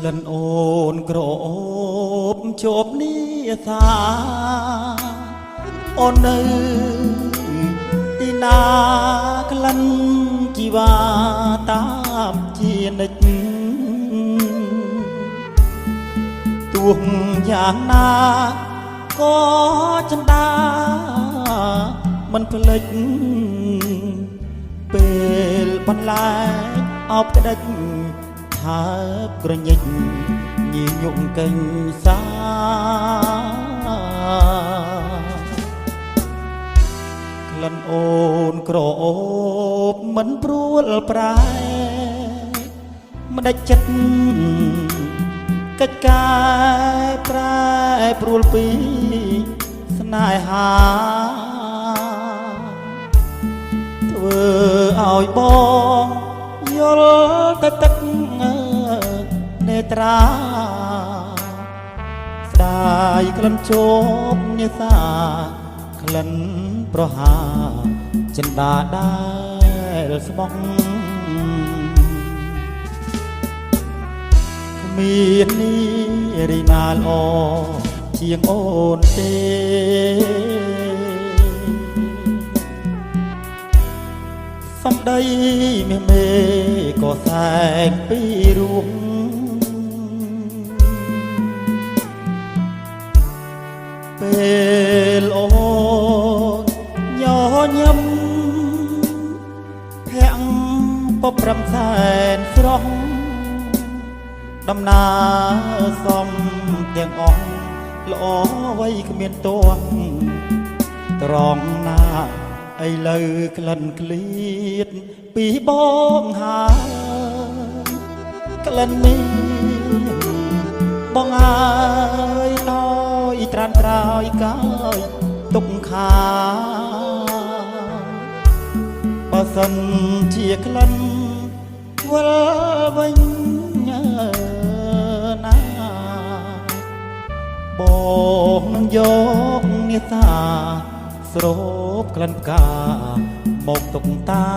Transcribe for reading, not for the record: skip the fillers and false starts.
លិនអូនក្រអូបជាប់នេះថាអូននៅទីណាក្លិនជីវ៉ាតាមជានិច្ចទោះយ៉ាងណាក៏ចិន្តាមិនភ្លេចពេលបន្លែកអោបក្តិចហើបក្រញិចញីញុកកេញសាក្លិនអូនក្រអូបមិនព្រួលប្រែមិនដាច់ចិត្តកិច្ចការប្រែព្រួលពីស្នេហាធ្វើឲ្យបងយល់តែទឹកនេត្រាស្ដាយក្លិនជោបនេសាក្លិនប្រហាចិន្តាដែលស្បង់គ្មាននេះរីណាល្អជាងអូនទេសំដីមេមេក៏សែងពីរួមពេលអូនញញឹមភាំងពប្រំសែនស្រស់ដំណើរសំទាំងអស់ល្អໄວគ្មានតួត្រង់ណាឥឡូវក្លិនឃ្លៀតពីបងហើយក្លិននេះបងអើយឲ្យត្រានត្រោយកាយទុកខាបើសិនជាក្លិនវិលវិញណាបងនឹងយកនេសាស្រូបក្លិនផ្កាមកទុកតែ